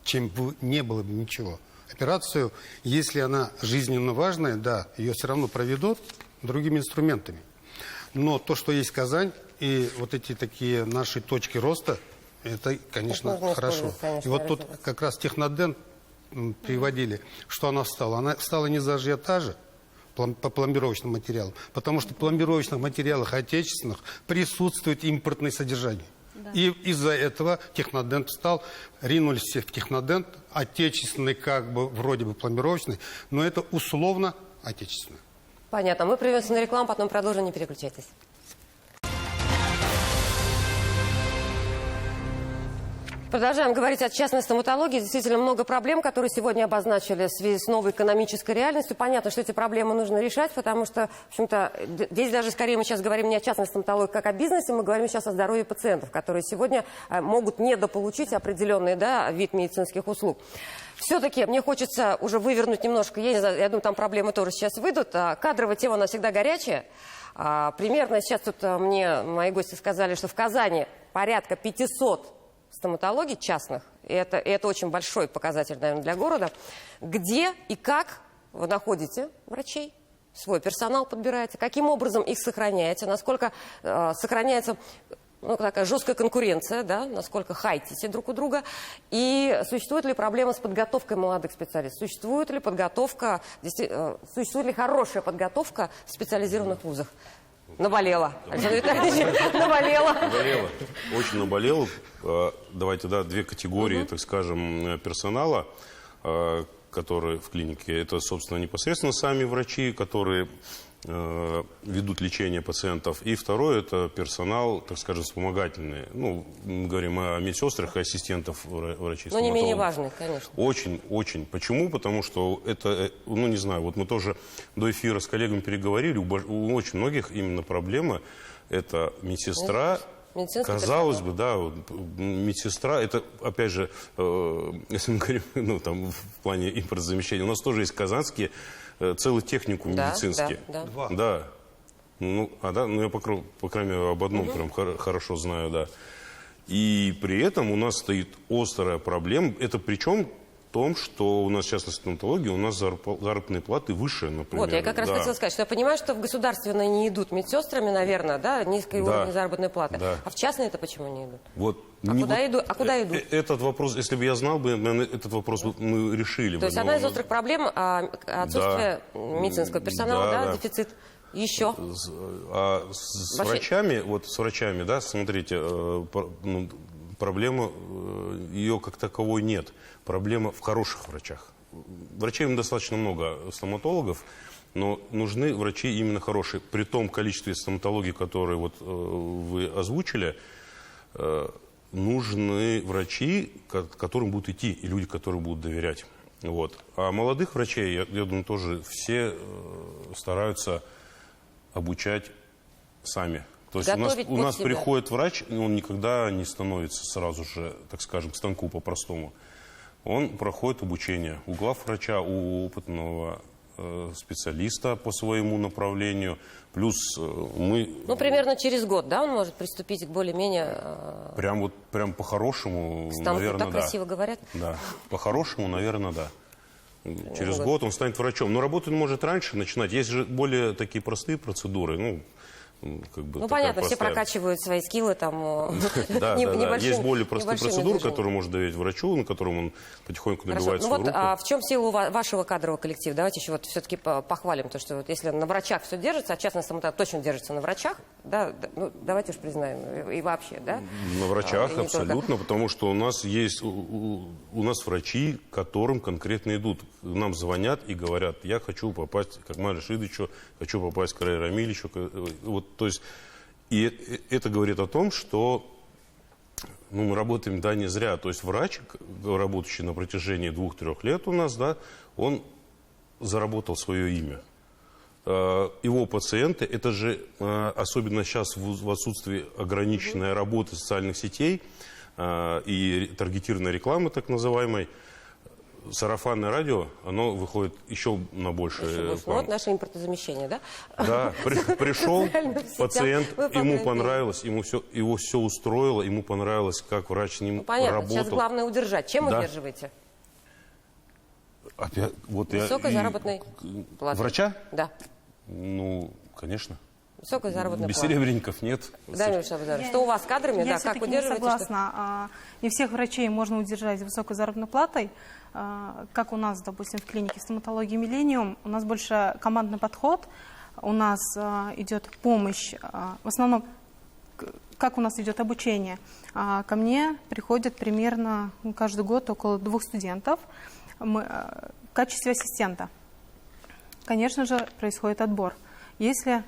чем бы не было бы ничего. Операцию, если она жизненно важная, да, ее все равно проведут другими инструментами. Но то, что есть Казань, и вот эти такие наши точки роста, это, конечно, хорошо. И вот тут как раз Технодент приводили, что она встала. Она встала не за ажиотажа по пломбировочным материалам, потому что в пломбировочных материалах отечественных присутствует импортное содержание. И из-за этого Технодент ринулись все в Технодент, отечественный, как бы, вроде бы пломбировочный, но это условно отечественный. Понятно. Мы прервемся на рекламу, потом продолжим, не переключайтесь. Продолжаем говорить о частной стоматологии. Действительно много проблем, которые сегодня обозначили в связи с новой экономической реальностью. Понятно, что эти проблемы нужно решать, потому что, в общем-то, здесь даже скорее мы сейчас говорим не о частной стоматологии, как о бизнесе, мы говорим сейчас о здоровье пациентов, которые сегодня могут недополучить определенный, да, вид медицинских услуг. Все-таки мне хочется уже вывернуть немножко, я не знаю, я думаю, там проблемы тоже сейчас выйдут. Кадровая тема, она всегда горячая. Примерно сейчас тут мне мои гости сказали, что в Казани порядка 500 стоматологий частных, и это очень большой показатель, наверное, для города. Где и как вы находите врачей, свой персонал подбираете, каким образом их сохраняете, насколько сохраняется, ну, такая жесткая конкуренция, да, насколько хайтите друг у друга, и существует ли проблема с подготовкой молодых специалистов, существует ли хорошая подготовка в специализированных вузах? Наболело. Наболело. Очень наболело. Давайте, да, две категории, так скажем, персонала, которые в клинике. Это, собственно, непосредственно сами врачи, которые ведут лечение пациентов. И второе, это персонал, так скажем, вспомогательный. Ну, мы говорим о медсестрах и ассистентов врачей. Но не менее важный, конечно. Очень, очень. Почему? Потому что это, ну, не знаю, вот мы тоже до эфира с коллегами переговорили, у очень многих именно проблема это медсестра. Казалось бы, да, вот, медсестра, это, опять же, если мы говорим, ну, там, в плане импортозамещения, у нас тоже есть казанские целый техникум медицинский. Да. Ну, я, по крайней мере, об одном прям хорошо знаю, да. И при этом у нас стоит острая проблема. Это причем в том, что у нас, в частности, в стоматологии, у нас заработные платы выше, например. Вот, я как раз хотела сказать, что я понимаю, что в государственные не идут медсестрами, наверное, да, низкий уровень заработной платы. Да. А в частные это почему не идут? Вот. Куда идут? Этот вопрос, если бы я знал, наверное, этот вопрос мы решили. То есть одна из острых проблем отсутствие медицинского персонала, дефицит. Еще? С врачами, да, смотрите, проблема, ее как таковой нет. Проблема в хороших врачах. Врачей достаточно много, стоматологов, но нужны врачи именно хорошие. При том количестве стоматологии, которые вот вы озвучили, нужны врачи, к которым будут идти, и люди, которые будут доверять. Вот. А молодых врачей, я думаю, тоже все стараются обучать сами. То есть у нас приходит врач, и он никогда не становится сразу же, так скажем, к станку по-простому. Он проходит обучение у главврача, у опытного специалиста по своему направлению. Плюс мы... Ну, примерно через год, да, он может приступить к более-менее... Прям по-хорошему, наверное, так красиво говорят? Да, по-хорошему, наверное, да. Через год он станет врачом. Но работать он может раньше начинать. Есть же более такие простые процедуры, понятно, все прокачивают свои скиллы там. Да. Есть более простые процедуры, которые может доверить врачу, на котором он потихоньку набивает свою руку. А в чем сила вашего кадрового коллектива? Давайте еще вот все-таки похвалим то, что вот если на врачах все держится, а частная стоматология точно держится на врачах, да, ну, давайте уж признаем, и вообще, да? На врачах абсолютно, потому что у нас есть, у нас врачи, к которым конкретно идут. Нам звонят и говорят, я хочу попасть к Акмалу Рашидовичу, хочу попасть к Рае Рамилевичу, вот. То есть, и это говорит о том, что мы работаем, да, не зря. То есть врач, работающий на протяжении 2-3 лет у нас, да, он заработал свое имя. Его пациенты, это же, особенно сейчас в отсутствии ограниченной работы социальных сетей и таргетированной рекламы, так называемой, сарафанное радио, оно выходит еще на большее. Вот наше импортозамещение, да? Да, пришел пациент, ему понравилось, его все устроило, ему понравилось, как врач с ним работал. Сейчас главное удержать. Чем удерживаете? Высокой заработной платой. Врача? Да. Ну, конечно. Высокой заработной платы. Без серебряников нет. Да, что у вас с кадрами? Я как удерживаете? Не согласна. Не всех врачей можно удержать высокой заработной платой. Как у нас, допустим, в клинике стоматологии «Миллениум», у нас больше командный подход, у нас идет помощь, в основном как у нас идет обучение? Ко мне приходит примерно каждый год около 2 студентов в качестве ассистента. Конечно же, происходит отбор. Если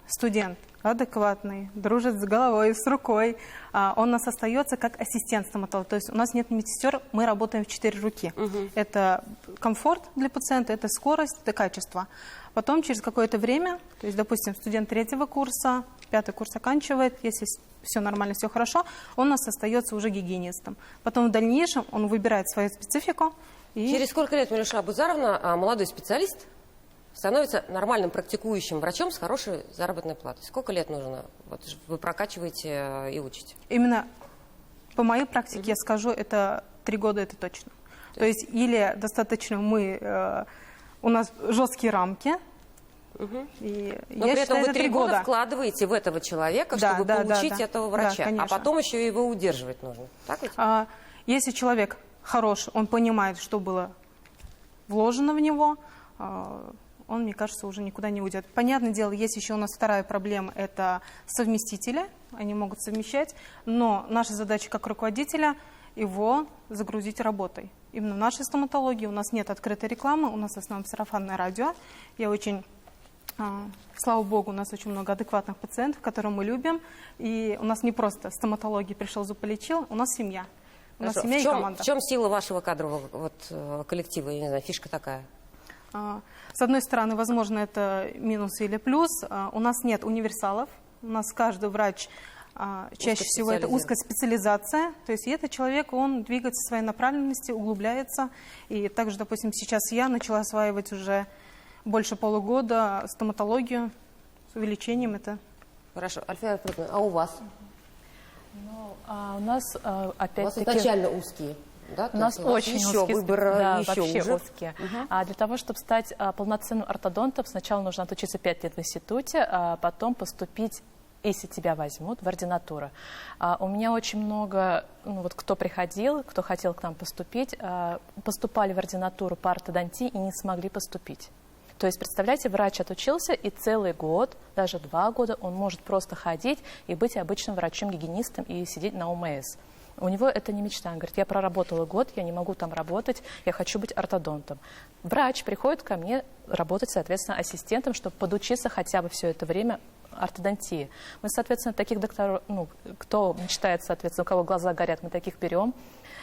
студент адекватный, дружит с головой, с рукой, он у нас остается как ассистент стоматолога. То есть у нас нет медсестер, мы работаем в 4 руки. Это комфорт для пациента, это скорость, это качество. Потом через какое-то время, то есть, допустим, студент 3-го курса, 5-й курс оканчивает, если все нормально, все хорошо, он у нас остается уже гигиенистом. Потом в дальнейшем он выбирает свою специфику. И... Через сколько лет, Милюша Абузаровна, молодой специалист становится нормальным практикующим врачом с хорошей заработной платой? Сколько лет нужно? Вот вы прокачиваете и учите. Именно по моей практике я скажу, это 3 года, это точно. То есть или достаточно у нас жесткие рамки, и но я при этом считаю, вы 3 года года вкладываете в этого человека, да, чтобы получить этого врача. Да, а потом еще его удерживать нужно. Так ведь? Если человек хорош, он понимает, что было вложено в него, он, мне кажется, уже никуда не уйдет. Понятное дело, есть еще у нас вторая проблема, это совместители, они могут совмещать, но наша задача как руководителя его загрузить работой. Именно в нашей стоматологии у нас нет открытой рекламы, у нас в основном сарафанное радио. Я очень, слава богу, у нас очень много адекватных пациентов, которых мы любим, и у нас не просто стоматология, пришел, зуб полечил, у нас семья. У нас семья и команда. В чем сила вашего кадрового коллектива? Я не знаю, фишка такая. С одной стороны, возможно, это минус или плюс. У нас нет универсалов. У нас каждый врач чаще всего это узкая специализация. То есть этот человек, он двигается в своей направленности, углубляется. И также, допустим, сейчас я начала осваивать уже больше полугода стоматологию с увеличением это. Хорошо. Альфия Альфредовна, а у вас? Ну, у нас опять-таки... У вас изначально узкие. Да, у нас очень еще узкий выбор, да, еще вообще уже. узкие. А для того, чтобы стать полноценным ортодонтом, сначала нужно отучиться 5 лет в институте, а потом поступить, если тебя возьмут, в ординатуру. У меня очень много, кто приходил, кто хотел к нам поступить, поступали в ординатуру по ортодонтии и не смогли поступить. То есть, представляете, врач отучился, и целый год, даже 2 года, он может просто ходить и быть обычным врачом-гигиенистом и сидеть на ОМС. У него это не мечта. Он говорит, я проработала год, я не могу там работать, я хочу быть ортодонтом. Врач приходит ко мне работать, соответственно, ассистентом, чтобы подучиться хотя бы все это время ортодонтии. Мы, соответственно, таких докторов, кто мечтает, соответственно, у кого глаза горят, мы таких берем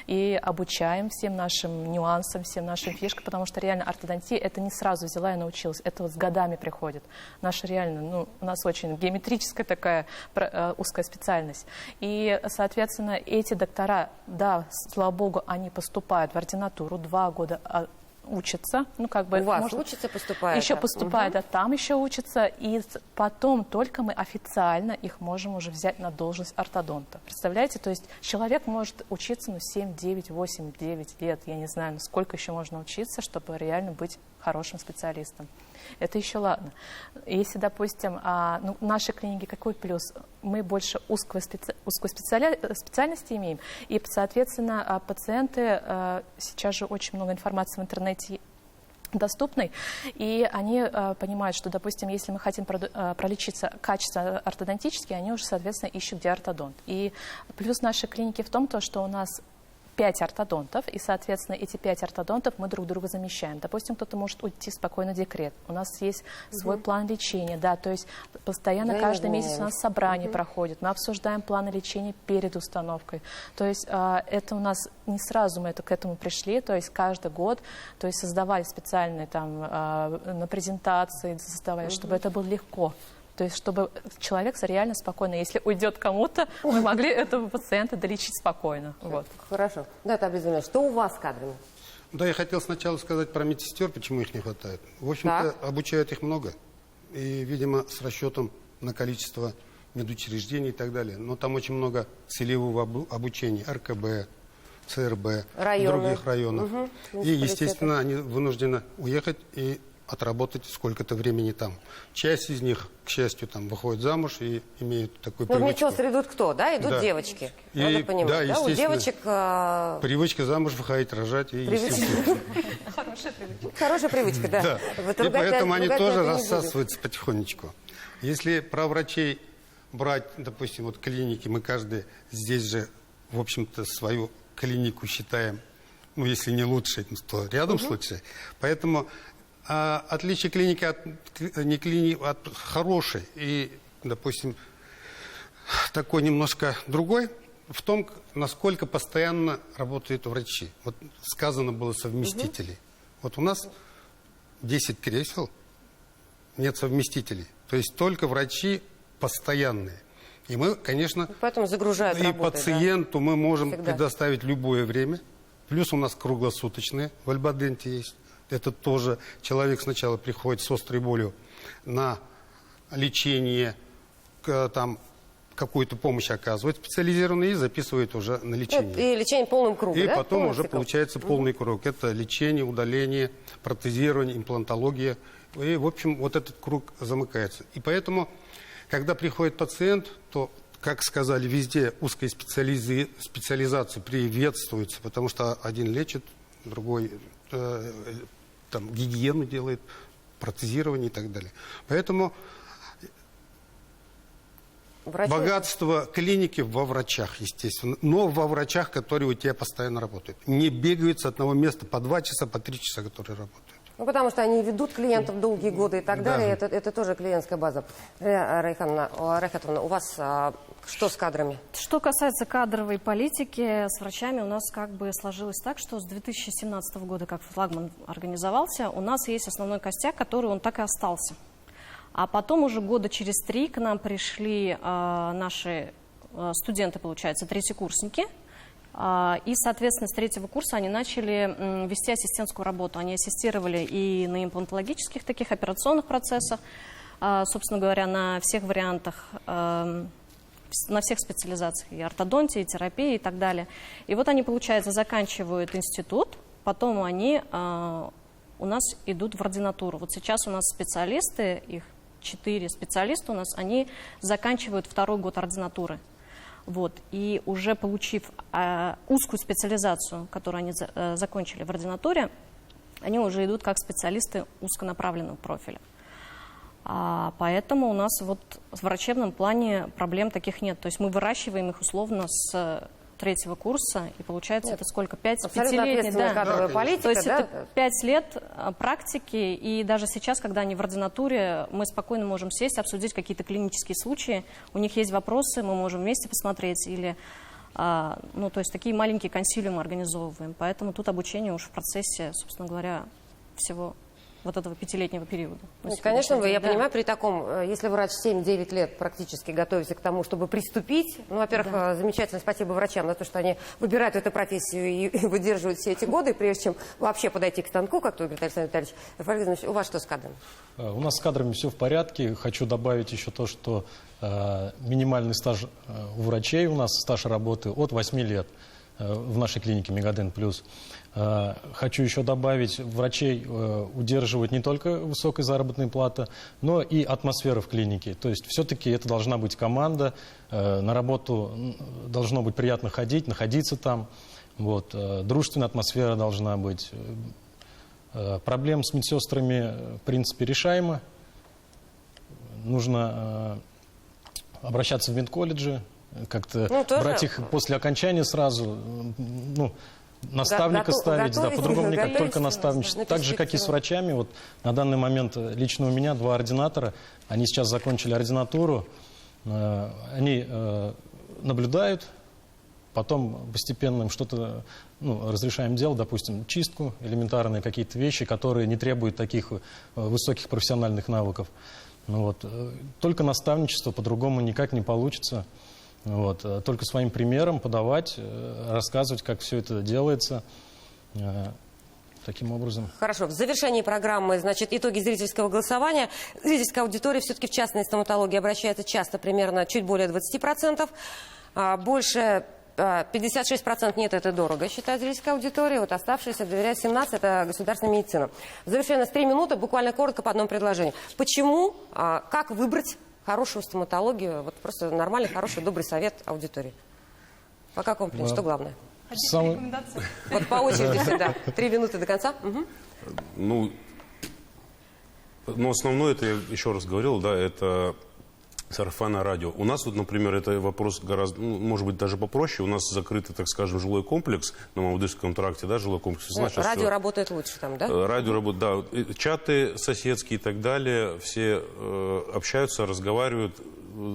и обучаем всем нашим нюансам, всем нашим фишкам, потому что реально ортодонтия это не сразу взяла и научилась, это вот с годами приходит. Наша реально, у нас очень геометрическая такая узкая специальность. И, соответственно, эти доктора, да, слава богу, они поступают в ординатуру, 2 года учатся. У вас учатся, поступают? Еще поступают, а там еще учатся. И потом только мы официально их можем уже взять на должность ортодонта. Представляете? То есть человек может учиться 7, 9, 8, 9 лет. Я не знаю, сколько еще можно учиться, чтобы реально быть хорошим специалистом. Это еще ладно. Если, допустим, в нашей клинике какой плюс? Мы больше узкой специальности имеем, и, соответственно, пациенты, сейчас же очень много информации в интернете доступной, и они понимают, что, допустим, если мы хотим пролечиться качественно ортодонтически, они уже, соответственно, ищут, где ортодонт. И плюс нашей клиники в том, что у нас 5 ортодонтов, и, соответственно, эти 5 ортодонтов мы друг друга замещаем. Допустим, кто-то может уйти спокойно в декрет. У нас есть свой план лечения, да, то есть постоянно каждый месяц у нас собрание проходит. Мы обсуждаем планы лечения перед установкой. То есть это у нас не сразу мы к этому пришли, то есть каждый год, то есть создавали специальные там на презентации, создавали, чтобы это было легко. То есть, чтобы человек реально спокойно, если уйдет кому-то, мы могли этого пациента долечить спокойно. Вот. Хорошо. Да, это обязательно. Что у вас с кадрами? Да, я хотел сначала сказать про медсестер, почему их не хватает. В общем-то, обучают их много. И, видимо, с расчетом на количество медучреждений и так далее. Но там очень много целевого обучения, РКБ, ЦРБ, других районов. И, естественно, они вынуждены уехать и отработать сколько-то времени там. Часть из них, к счастью, там выходит замуж и имеют такую привычку. В медсестры идут кто, да? Идут девочки. Надо понимать, да? У девочек... Привычка замуж выходить, рожать. И, естественно. Хорошая привычка. Хорошая привычка, да. И поэтому они тоже рассасываются потихонечку. Если про врачей брать, допустим, вот клиники, мы каждый здесь же, в общем-то, свою клинику считаем, ну, если не лучшей, то рядом с лучшей. Поэтому отличие клиники от хорошей и, допустим, такой немножко другой в том, насколько постоянно работают врачи. Вот сказано было совместители. Вот у нас 10 кресел, нет совместителей. То есть только врачи постоянные. И мы, конечно, поэтому загружают и работой, пациенту мы можем всегда предоставить любое время. Плюс у нас круглосуточные в Альбаденте есть. Это тоже человек сначала приходит с острой болью на лечение, там какую-то помощь оказывает специализированную и записывает уже на лечение. И лечение полным кругом, И да? потом Полный уже цикл. получается полный круг. Это лечение, удаление, протезирование, имплантология. И, в общем, вот этот круг замыкается. И поэтому, когда приходит пациент, то, как сказали, везде узкая специализация приветствуется, потому что один лечит, другой там, гигиену делает, протезирование и так далее. Поэтому Врачи- богатство клиники во врачах, естественно, но во врачах, которые у тебя постоянно работают. Не бегают с одного места по 2 часа, по 3 часа, которые работают. Ну, потому что они ведут клиентов долгие годы и так Да. далее. Это тоже клиентская база. Райхатовна, у вас что с кадрами? Что касается кадровой политики, с врачами у нас как бы сложилось так, что с 2017 года, как флагман организовался, у нас есть основной костяк, который он так и остался. А потом уже года через 3 к нам пришли наши студенты, получается, третьекурсники. И, соответственно, с 3-го курса они начали вести ассистентскую работу. Они ассистировали и на имплантологических таких операционных процессах, собственно говоря, на всех вариантах, на всех специализациях, и ортодонтии, и терапии, и так далее. И вот они, получается, заканчивают институт, потом они у нас идут в ординатуру. Вот сейчас у нас специалисты, их 4 специалиста у нас, они заканчивают 2-й год ординатуры. Вот. И уже получив узкую специализацию, которую они закончили в ординатуре, они уже идут как специалисты узконаправленного профиля. Поэтому у нас вот в врачебном плане проблем таких нет. То есть мы выращиваем их условно с 3-го курса, и получается это сколько? 5-летний, да. Кадровая политика, То есть да? это 5 лет практики, и даже сейчас, когда они в ординатуре, мы спокойно можем сесть, обсудить какие-то клинические случаи, у них есть вопросы, мы можем вместе посмотреть, или, ну, то есть такие маленькие консилиумы организовываем, поэтому тут обучение уж в процессе, собственно говоря, всего вот этого 5-летнего периода. Ну, конечно, я понимаю, при таком, если врач 7-9 лет практически готовится к тому, чтобы приступить, ну, во-первых, замечательно, спасибо врачам за то, что они выбирают эту профессию и выдерживают все эти годы, прежде чем вообще подойти к станку, как говорит Александр Витальевич. Рафаэль Геннадьевич, у вас что с кадрами? У нас с кадрами все в порядке. Хочу добавить еще то, что минимальный стаж у врачей, у нас стаж работы от 8 лет в нашей клинике Мегадент Плюс. Хочу еще добавить, врачей удерживает не только высокая заработная плата, но и атмосфера в клинике. То есть все-таки это должна быть команда, на работу должно быть приятно ходить, находиться там. Вот, дружественная атмосфера должна быть. Проблем с медсестрами, в принципе, решаемо. Нужно обращаться в медколледжи, как-то брать их после окончания сразу, ну, наставника ставить, да, по-другому никак, только наставничество. Так же, как и с врачами. Вот на данный момент лично у меня 2 ординатора, они сейчас закончили ординатуру, они наблюдают, потом постепенно им что-то, ну, разрешаем делать, допустим, чистку, элементарные какие-то вещи, которые не требуют таких высоких профессиональных навыков. Ну, вот. Только наставничество, по-другому никак не получится. Вот. Только своим примером подавать, рассказывать, как все это делается. Таким образом. Хорошо. В завершении программы, значит, итоги зрительского голосования. Зрительская аудитория все-таки в частной стоматологии обращается часто, примерно чуть более 20%. Больше 56% нет, это дорого, считает зрительская аудитория. Вот оставшиеся доверяют 17%, это государственная медицина. В завершение у нас 3 минуты, буквально коротко по одному предложению. Почему, как выбрать хорошую стоматологию, вот просто нормальный, хороший, добрый совет аудитории? По какому принципу? Что главное? Вот по очереди всегда. 3 минуты до конца. Угу. Ну, основное, это я еще раз говорил, да, это Сарафанное радио. У нас вот, например, это вопрос гораздо, ну, может быть, даже попроще. У нас закрытый, так скажем, жилой комплекс на Мамадышском тракте, да, жилой комплекс. Значит, радио что работает лучше там, да? радио работает, да. Чаты соседские и так далее, все общаются, разговаривают,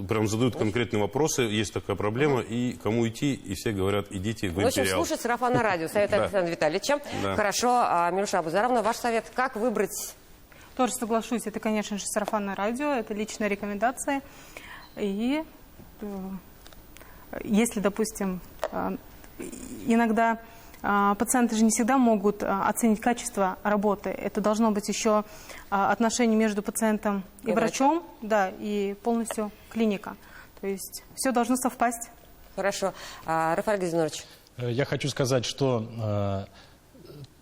прям задают конкретные вопросы, есть такая проблема, и кому идти, и все говорят, идите в В общем, Империал. слушать сарафанное радио. Совет Да. Александра Витальевича. Да. Хорошо. Мируша Абузаровна, ваш совет, как выбрать... Тоже соглашусь, это, конечно же, сарафанное радио, это личные рекомендации. И если, допустим, иногда пациенты же не всегда могут оценить качество работы. Это должно быть еще отношение между пациентом и врачом, да, и полностью клиника. То есть все должно совпасть. Хорошо. Рафаэль Газинурович. Я хочу сказать, что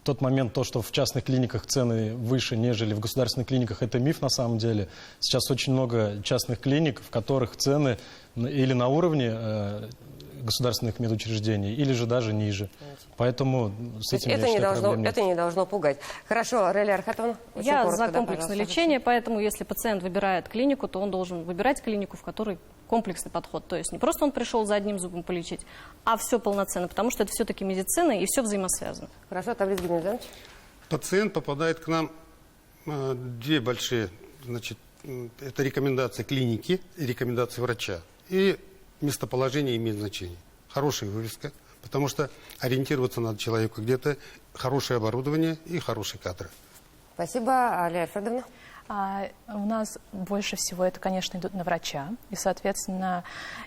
тот момент, то, что в частных клиниках цены выше, нежели в государственных клиниках, это миф на самом деле. Сейчас очень много частных клиник, в которых цены или на уровне государственных медучреждений, или же даже ниже. Поэтому с этим, это, я считаю, проблем нет. это не должно пугать. Хорошо, Реля Архатовна. очень Я коротко, за да, комплексное пожалуйста. лечение, поэтому если пациент выбирает клинику, то он должен выбирать клинику, в которой комплексный подход. То есть не просто он пришел за одним зубом полечить, а все полноценно, потому что это все-таки медицина и все взаимосвязано. Хорошо, Таврис Геннадьевич. Пациент попадает к нам две большие, значит, это рекомендации клиники и рекомендации врача. И местоположение имеет значение. Хорошая вывеска, потому что ориентироваться надо человеку где-то, хорошее оборудование и хорошие кадры. Спасибо, Лея Альфредовна. У нас больше всего это, конечно, идут на врача. И, соответственно,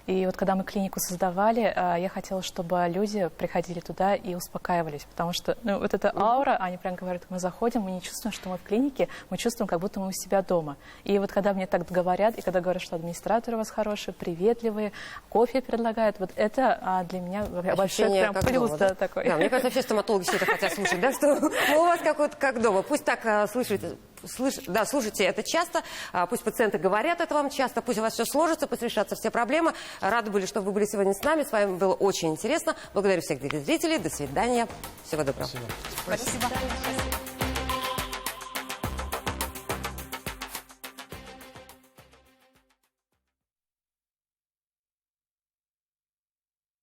и вот когда мы клинику создавали, я хотела, чтобы люди приходили туда и успокаивались. Потому что вот эта аура, они прям говорят, мы заходим, мы не чувствуем, что мы в клинике, мы чувствуем, как будто мы у себя дома. И вот когда мне так говорят, и когда говорят, что администраторы у вас хорошие, приветливые, кофе предлагают, вот это для меня большой прям как плюс, дома, да, такой. Да, мне кажется, вообще стоматологи все это хотят слушать, да, что у вас как дома. Пусть так слышите. Слушайте это часто, пусть пациенты говорят это вам часто, пусть у вас все сложится, пусть решатся все проблемы. Рады были, что вы были сегодня с нами, с вами было очень интересно. Благодарю всех зрителей, до свидания, всего доброго. Спасибо. Спасибо.